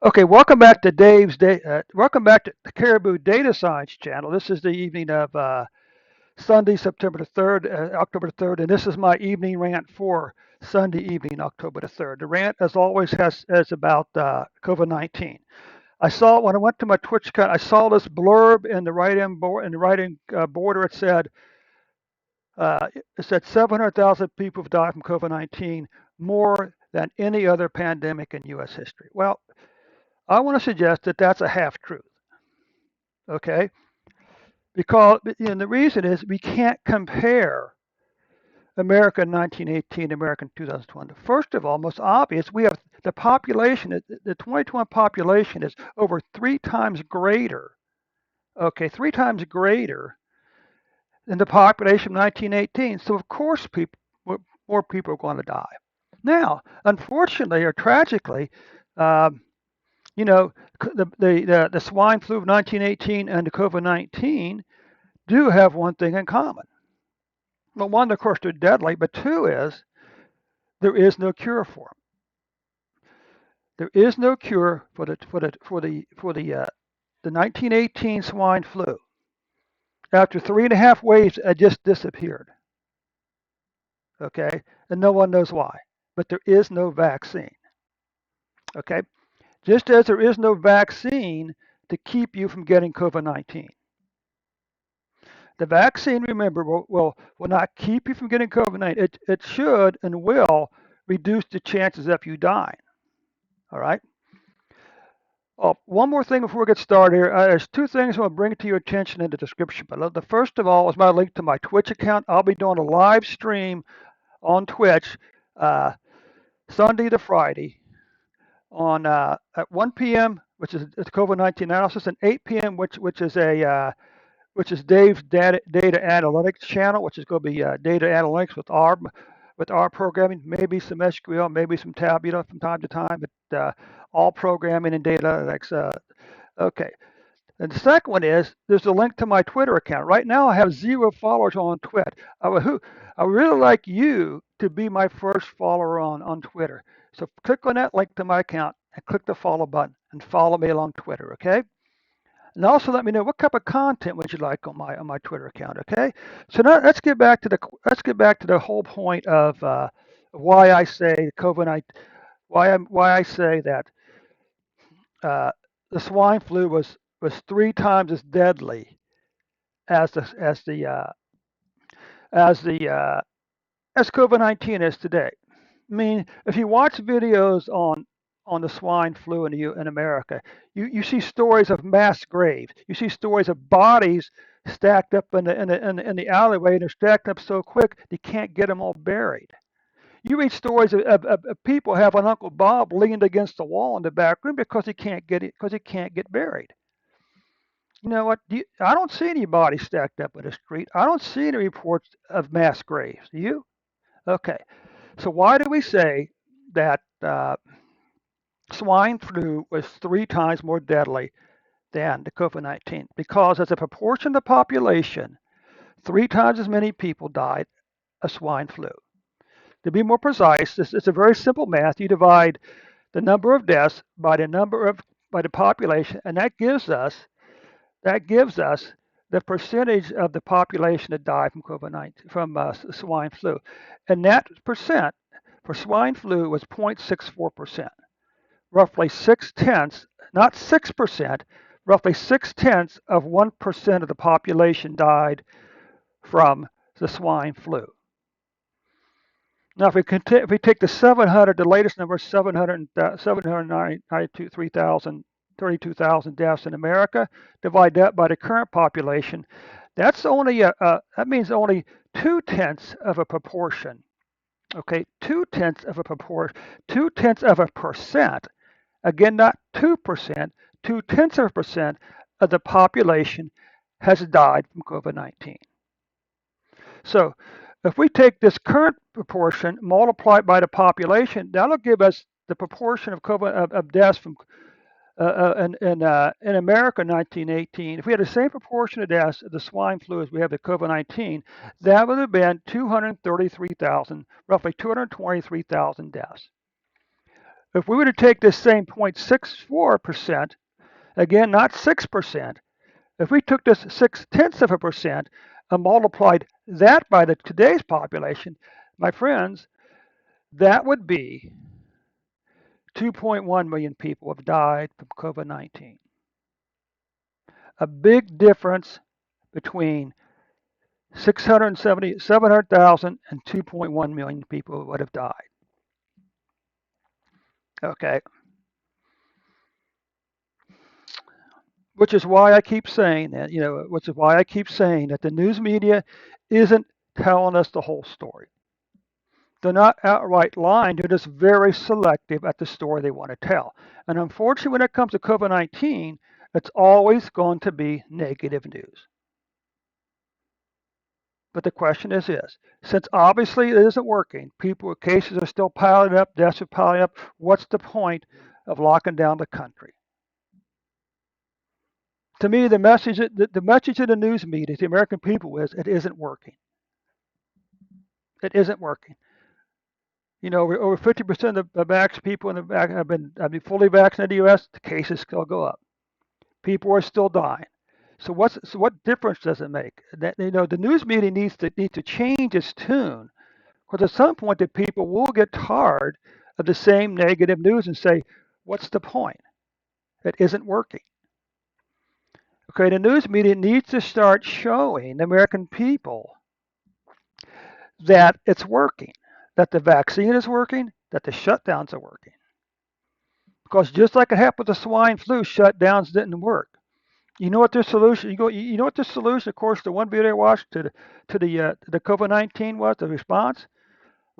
Okay, welcome back to welcome back to the Caribou Data Science channel. This is the evening of Sunday, September the 3rd, October the 3rd, and this is my evening rant for Sunday evening, October the 3rd. The rant, as always, is about COVID-19. I saw when I went to my Twitch account, I saw this blurb in the right-hand border. It said 700,000 people have died from COVID-19, more than any other pandemic in U.S. history. Well, I want to suggest that that's a half truth. Okay, because the reason is we can't compare America in 1918 to America in 2020. First of all, most obvious, we have the population. The 2020 population is over 3 times greater. Okay, 3 times greater than the population of 1918. So of course, more people are going to die. Now, unfortunately or tragically, um, you know, the swine flu of 1918 and the COVID-19 do have one thing in common. Well, one, of course, they're deadly, but two is there is no cure for them. There is no cure for the 1918 swine flu. After 3.5 waves, it just disappeared. Okay, and no one knows why. But there is no vaccine. Okay, just as there is no vaccine to keep you from getting COVID-19. The vaccine, remember, will not keep you from getting COVID-19. It should and will reduce the chances of you dying. All right. Oh, one more thing before we get started here. There's two things I want to bring to your attention in the description below. The first of all is my link to my Twitch account. I'll be doing a live stream on Twitch uh, Sunday to Friday on at 1 p.m., which is a COVID-19 analysis, and 8 p.m., which is Dave's data analytics channel, which is going to be data analytics with R programming, maybe some SQL, maybe some Tabular from time to time, but all programming and data analytics. Okay. And the second one is there's a link to my Twitter account. Right now, I have 0 followers on Twitter. I would really like you to be my first follower on Twitter. So click on that link to my account and click the follow button and follow me along Twitter. Okay. And also let me know what type of content would you like on my Twitter account. Okay. So now let's get back to the whole point of why I say COVID-19, why I say that uh, the swine flu was 3 times as deadly as the as the as the as COVID-19 is today. I mean, if you watch videos on the swine flu in America, you see stories of mass graves. You see stories of bodies stacked up in the alleyway, and they're stacked up so quick they can't get them all buried. You read stories of people having Uncle Bob leaned against the wall in the back room because he can't get buried. You know what? I don't see any bodies stacked up in the street. I don't see any reports of mass graves. Do you? Okay. So why do we say that swine flu was 3 times more deadly than the COVID-19? Because as a proportion of the population, 3 times as many people died of swine flu. To be more precise, it's a very simple math. You divide the number of deaths by the population, and that gives us the percentage of the population that died from COVID-19 from swine flu, and that percent for swine flu was 0.64%, roughly 6 tenths, not 6%, roughly 6 tenths of 1% of the population died from the swine flu. Now, if we take the 700, the latest number is 732,000 deaths in America, divide that by the current population, that means only 2 tenths of a proportion. Okay, 2 tenths of a percent. Again, not 2%, 2 tenths of a percent of the population has died from COVID-19. So if we take this current proportion, multiply it by the population, that'll give us the proportion of deaths from in America in 1918. If we had the same proportion of deaths of the swine flu as we have the COVID-19, that would have been 233,000, roughly 223,000 deaths. If we were to take this same 0.64%, again, not 6%, if we took this 0.6% and multiplied that by today's population, my friends, that would be 2.1 million people have died from COVID-19. A big difference between 700,000 and 2.1 million people would have died. Okay. Which is why I keep saying that, which is why I keep saying that the news media isn't telling us the whole story. They're not outright lying, they're just very selective at the story they want to tell. And unfortunately, when it comes to COVID-19, it's always going to be negative news. But the question is this, since obviously it isn't working, cases are still piling up, deaths are piling up, what's the point of locking down the country? To me, the message of the news media to the American people is it isn't working. It isn't working. Over 50% of the people in the back have been fully vaccinated in the U.S. The cases still go up. People are still dying. So what difference does it make? That the news media needs to change its tune, because at some point the people will get tired of the same negative news and say, "What's the point? It isn't working." Okay, the news media needs to start showing the American people that it's working, that the vaccine is working, that the shutdowns are working. Because just like it happened with the swine flu, shutdowns didn't work. You know what their solution? You know what the solution? Of course, the one video I watched to the COVID-19 was the response: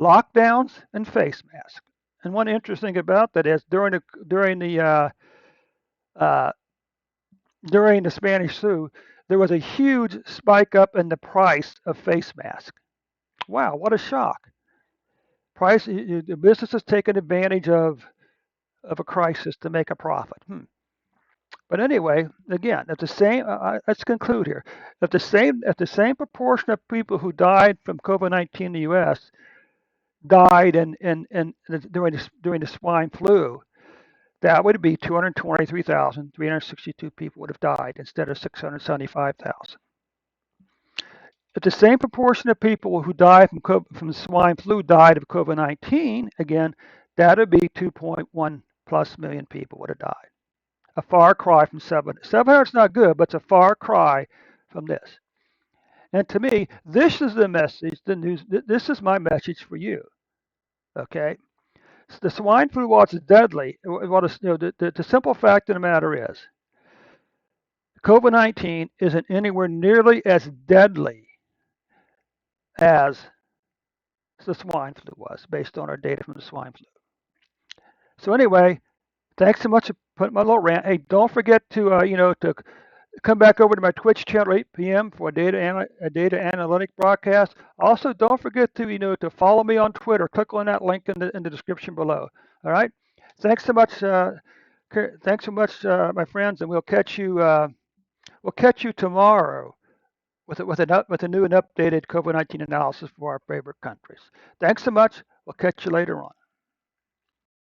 lockdowns and face masks. And one interesting thing about that is uh, during the Spanish flu, there was a huge spike up in the price of face masks. Wow, what a shock! The business is taking advantage of a crisis to make a profit. But anyway, again, at the same, let's conclude here. If the same proportion of people who died from COVID-19 in the U.S. died during the swine flu, that would be 223,362 people would have died instead of 675,000. If the same proportion of people who died from swine flu died of COVID-19, again, that would be 2.1 plus million people would have died. A far cry from 700. 700 is not good, but it's a far cry from this. And to me, this is the message, the news. This is my message for you. Okay, so the swine flu was deadly. The simple fact of the matter is, COVID-19 isn't anywhere nearly as deadly as the swine flu was, based on our data from the swine flu. So anyway, thanks so much for putting my little rant. Hey, don't forget to come back over to my Twitch channel at 8 p.m. for a data analytic broadcast. Also, don't forget to follow me on Twitter. Click on that link in the description below. All right. Thanks so much. My friends, and we'll catch you. We'll catch you tomorrow with a new and updated COVID-19 analysis for our favorite countries. Thanks so much. We'll catch you later on.